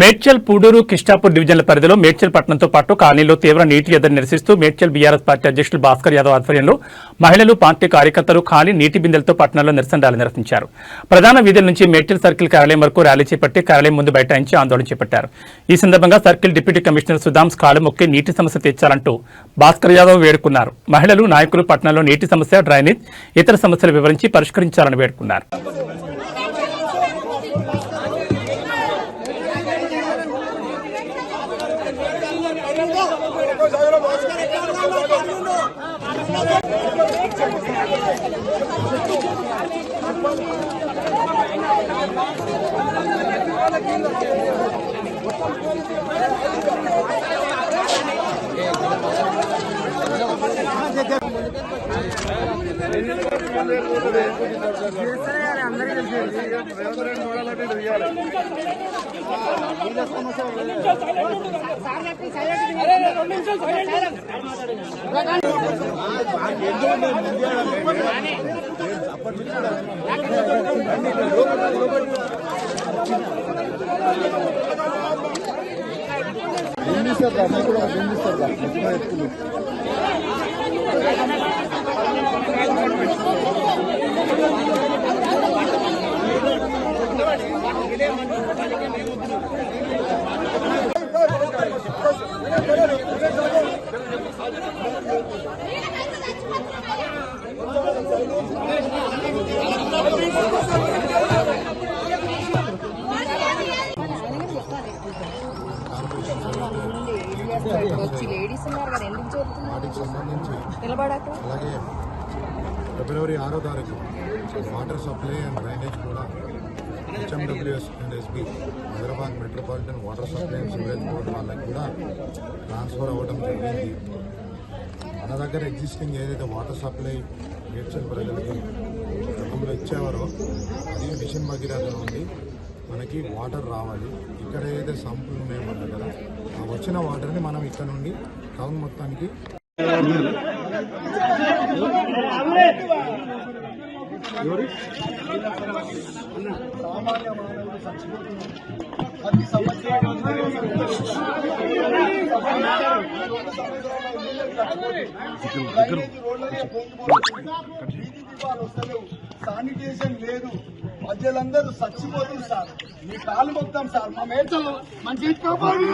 మేడ్చల్ పూడూరు కిష్టాపూర్ డివిజన్ల పరిధిలో మేడ్చల్ పట్టణంతో పాటు కాలనీలో తీవ్ర నీటి ఎద్దడిని నిరసిస్తూ మేడ్చల్ బీఆర్ఎస్ పార్టీ అధ్యక్షులు భాస్కర్ యాదవ్ ఆధ్వర్యంలో మహిళలు పార్టీ కార్యకర్తలు ఖాళీ నీటి బిందెలతో పట్టణంలో నిరసన ర్యాలీ నిర్వహించారు. ప్రధాన వీధుల నుంచి మేడ్చల్ సర్కిల్ కార్యాలయం వరకు ర్యాలీ చేపట్టి కార్యాలయం ముందు బైఠాయించి ఆందోళన చేపట్టారు. ఈ సందర్భంగా సర్కిల్ డిప్యూటీ కమిషనర్ సుధాం కాలు మొక్కి నీటి సమస్య తీర్చాలంటూ భాస్కర్ యాదవ్ వేడుకున్నారు. మహిళలు నాయకులు పట్టణంలో నీటి సమస్య, డ్రైనేజ్, ఇతర సమస్యలు వివరించి పరిష్కరించాలని వేడుకున్నారు. అలాగే ఫిబ్రవరి 6వ తారీఖు వాటర్ సప్లై అండ్ డ్రైనేజ్ కూడా HMWS and SB Hyderabad metropolitan water supply and sewerage board వాళ్ళకి కూడా ట్రాన్స్ఫర్ అవ్వడం జరిగింది. మన దగ్గర ఎగ్జిస్టింగ్ ఏదైతే వాటర్ సప్లై మేడ్చల్ ప్రజలకి గతంలో ఇచ్చేవారో అది మిషన్ భగీరథ నుండి మనకి వాటర్ రావాలి. ఇక్కడ ఏదైతే సంపులు ఉన్నాయో మన దగ్గర ఆ వచ్చిన వాటర్ని మనం ఇక్కడ నుండి టౌన్ మొత్తానికి శానిటేషన్ లేదు, ప్రజలందరూ చచ్చిపోతుంది సార్. మీ కాలు మొత్తం సార్, మా మేడ్చల్ మంచి కాపాడు.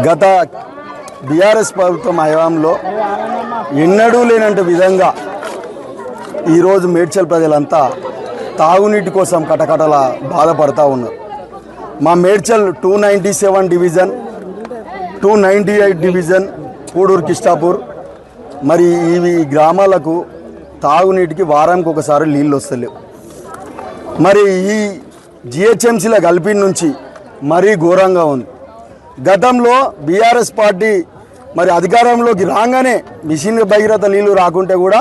గత బీఆర్ఎస్ ప్రభుత్వం హయాంలో ఎన్నడూ లేనంత విధంగా ఈరోజు మేడ్చల్ ప్రజలంతా తాగునీటి కోసం కటకటల బాధపడతా ఉన్నారు. మా మేడ్చల్ 297 డివిజన్, 298 డివిజన్, కూడూరు కిష్టాపూర్, మరి ఇవి గ్రామాలకు తాగునీటికి వారానికి ఒకసారి నీళ్ళు వస్తలేవు. మరి ఈ జిహెచ్ఎంసీల కలిపి నుంచి మరీ ఘోరంగా ఉంది. గతంలో బీఆర్ఎస్ పార్టీ మరి అధికారంలోకి రాగానే మిషన్ భగీరథ నీళ్లు రాకుంటే కూడా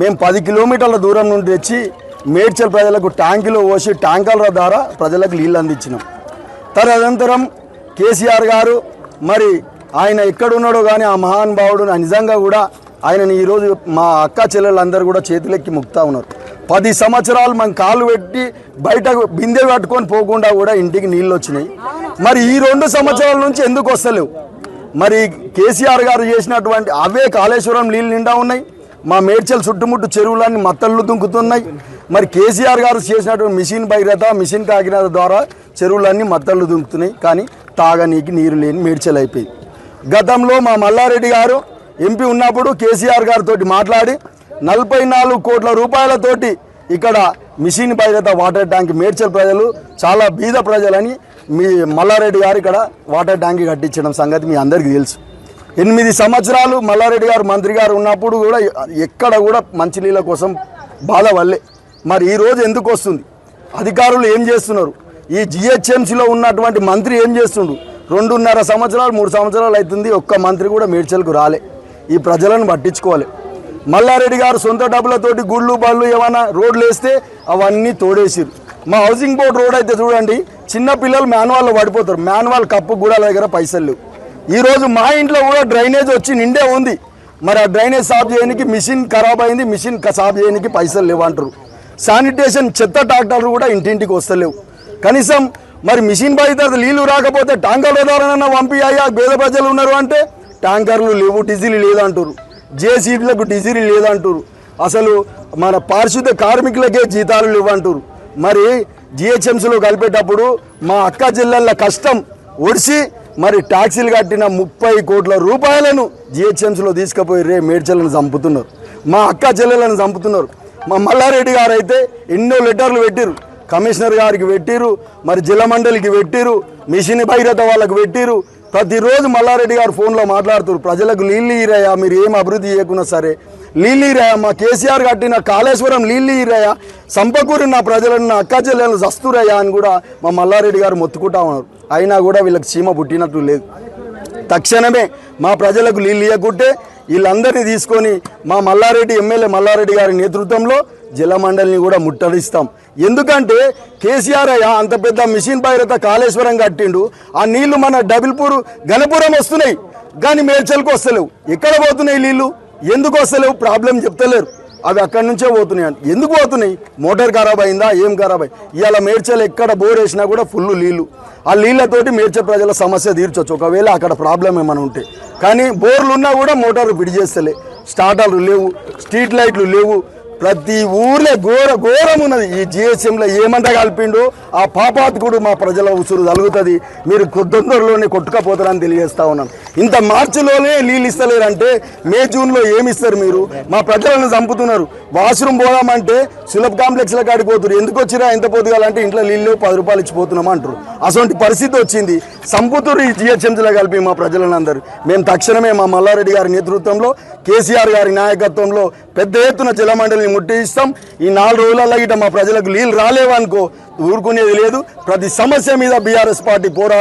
మేము 10 కిలోమీటర్ల దూరం నుండి తెచ్చి మేడ్చల్ ప్రజలకు ట్యాంకులో పోసి ట్యాంకర్ల ద్వారా ప్రజలకు నీళ్ళు అందించినాం. తదనంతరం కేసీఆర్ గారు మరి ఆయన ఎక్కడున్నాడో కానీ ఆ మహానుభావుడు నిజంగా కూడా ఆయనని ఈరోజు మా అక్క చెల్లెళ్ళందరూ కూడా చేతులెక్కి ముక్తా ఉన్నారు. 10 సంవత్సరాలు మనం కాళ్ళు పెట్టి బయట బిందె పట్టుకొని పోకుండా కూడా ఇంటికి నీళ్ళు వచ్చినాయి. మరి ఈ 2 సంవత్సరాల నుంచి ఎందుకు వస్తలేవు? మరి కేసీఆర్ గారు చేసినటువంటి అవే కాళేశ్వరం నీళ్ళు నిండా ఉన్నాయి. మా మేడ్చల్ చుట్టుముట్టు చెరువులన్నీ మత్తళ్ళు దుంకుతున్నాయి. మరి కేసీఆర్ గారు చేసినటువంటి మిషన్ భగీరథ, మిషన్ కాకినాడ ద్వారా చెరువులన్నీ మత్తళ్ళు దుంకుతున్నాయి. కానీ తాగనీకి నీరు లేని మేడ్చల్ అయిపోయింది. గతంలో మా మల్లారెడ్డి గారు ఎంపీ ఉన్నప్పుడు కేసీఆర్ గారితో మాట్లాడి 44 కోట్ల రూపాయలతోటి ఇక్కడ mission Bhagiratha water tank Medchal ప్రజలు చాలా బీద ప్రజలని మీ మల్లారెడ్డి గారు ఇక్కడ వాటర్ ట్యాంక్ కట్టించడం సంగతి మీ అందరికీ తెలుసు. 8 సంవత్సరాలు మల్లారెడ్డి గారు మంత్రి గారు ఉన్నప్పుడు కూడా ఎక్కడ కూడా మంచినీళ్ళ కోసం బాధ వల్లే. మరి ఈరోజు ఎందుకు వస్తుంది? అధికారులు ఏం చేస్తున్నారు? ఈ జిహెచ్ఎంసీలో ఉన్నటువంటి మంత్రి ఏం చేస్తుండు? 2.5 సంవత్సరాలు 3 సంవత్సరాలు అవుతుంది, ఒక్క మంత్రి కూడా మేడ్చల్కు రాలే. ఈ ప్రజలను పట్టించుకోవాలి. మల్లారెడ్డి గారు సొంత డబ్బులతోటి గుళ్ళు బళ్ళు ఏమైనా రోడ్లు వేస్తే అవన్నీ తోడేసిరు. మా హౌసింగ్ బోర్డు రోడ్ అయితే చూడండి, చిన్న పిల్లలు మాన్వాల్లో పడిపోతారు. మాన్వాల్ కప్పు కూడా దగ్గర పైసలు లేవు. ఈరోజు మా ఇంట్లో కూడా డ్రైనేజ్ వచ్చి నిండే ఉంది. మరి ఆ డ్రైనేజ్ సాఫ్ చేయడానికి మిషన్ ఖరాబ్ అయింది, మిషన్ సాఫ్ చేయడానికి పైసలు లేవంటారు. శానిటేషన్ చెత్త ట్రాక్టర్లు కూడా ఇంటింటికి వస్తలేవు. కనీసం మరి మిషన్ భగీరథ నీళ్లు రాకపోతే ట్యాంకర్ల ద్వారా పంపియ్యా పేద ప్రజలు ఉన్నారు అంటే ట్యాంకర్లు లేవు, డీజిల్ లేదంటారు. జేసీబీలకు డీజిల్ లేదంటారు. అసలు మన పారిశుద్ధ కార్మికులకే జీతాలు లేవంటారు. మరి జిహెచ్ఎంసీలో కలిపేటప్పుడు మా అక్క జిల్లాల కష్టం ఒడిసి మరి ట్యాక్సీలు కట్టిన 30 కోట్ల రూపాయలను జిహెచ్ఎంసీలో తీసుకుపోయి మేడ్చలను చంపుతున్నారు. మా అక్క చెల్లెలను చంపుతున్నారు. మా మల్లారెడ్డి గారు అయితే ఎన్నో లెటర్లు పెట్టిరు, కమిషనర్ గారికి పెట్టిరు, మరి జిల్లా మండలికి పెట్టిరు, మిషన్ భగీరథ వాళ్ళకు పెట్టిరు. ప్రతిరోజు మల్లారెడ్డి గారు ఫోన్లో మాట్లాడుతున్నారు, ప్రజలకు నీళ్ళు ఇరాయా, మీరు ఏం అభివృద్ధి చేయకున్నా సరే నీళ్ళు ఇరాయా, మా కేసీఆర్ కట్టిన కాళేశ్వరం నీళ్ళు ఇరాయా, సంపకూరి నా ప్రజలను నా అక్క చెల్లెలను చస్తురయ్యా అని కూడా మా మల్లారెడ్డి గారు మొత్తుకుంటా ఉన్నారు. అయినా కూడా వీళ్ళకి చీమ పుట్టినట్టు లేదు. తక్షణమే మా ప్రజలకు నీళ్ళు ఇవ్వకుంటే వీళ్ళందరినీ తీసుకొని మా మల్లారెడ్డి ఎమ్మెల్యే మల్లారెడ్డి గారి నేతృత్వంలో జలమండలిని కూడా ముట్టడిస్తాం. ఎందుకంటే కేసీఆర్ అయ్యా అంత పెద్ద మిషన్ భగీరథ కాళేశ్వరం కట్టిండు. ఆ నీళ్లు మన డబిల్పూర్ గణపురం వస్తున్నాయి, కానీ మేడ్చల్కు వస్తలేవు. ఎక్కడ పోతున్నాయి నీళ్లు? ఎందుకు వస్తలేవు? ప్రాబ్లం చెప్తలేరు. అవి అక్కడి నుంచే పోతున్నాయి. ఎందుకు పోతున్నాయి? మోటార్ ఖరాబ్ అయిందా? ఏం ఖరాబ్ అయింది? ఇవాళ మేడ్చల్ ఎక్కడ బోర్ వేసినా కూడా ఫుల్ నీళ్లు. ఆ నీళ్లతోటి మేడ్చల్ ప్రజల సమస్య తీర్చొచ్చు ఒకవేళ అక్కడ ప్రాబ్లం ఏమైనా ఉంటే. కానీ బోర్లు ఉన్నా కూడా మోటార్లు ఫిట్ చేస్తలే, స్టార్టర్లు లేవు, స్ట్రీట్ లైట్లు లేవు. ప్రతి ఊర్లో ఘోరం ఉన్నది. ఈ జిహెచ్ఎంలో ఏమంతా కలిపిండో ఆ పాపాత్కుడు మా ప్రజల ఉసురు తలుగుతుంది. మీరు తొందరలోనే కొట్టుకపోతారని తెలియజేస్తా ఉన్నాను. ఇంత మార్చిలోనే నీళ్ళు ఇస్తలేరంటే మే జూన్లో ఏమి ఇస్తారు మీరు? మా ప్రజలను చంపుతున్నారు. వాష్రూమ్ పోదామంటే సులభ కాంప్లెక్స్ల కాడికి పోతున్నారు. ఎందుకు వచ్చిరా ఎంత పోతుగాలంటే ఇంట్లో నీళ్ళు 10 రూపాయలు ఇచ్చి పోతున్నాం అంటారు. అటువంటి పరిస్థితి వచ్చింది. సంపుతురు ఈ జిహెచ్ఎంసీలో కలిపి మా ప్రజలను అందరూ. మేము తక్షణమే మా మల్లారెడ్డి గారి నేతృత్వంలో, కేసీఆర్ గారి నాయకత్వంలో పెద్ద ఎత్తున జలమండలిని ముట్టిస్తాం. ఈ 4 రోజులలో గిట్ట మా ప్రజలకు నీళ్ళు రాలేవనుకో ఊరుకునేది లేదు. ప్రతి సమస్య మీద బీఆర్ఎస్ పార్టీ పోరాడుతుంది.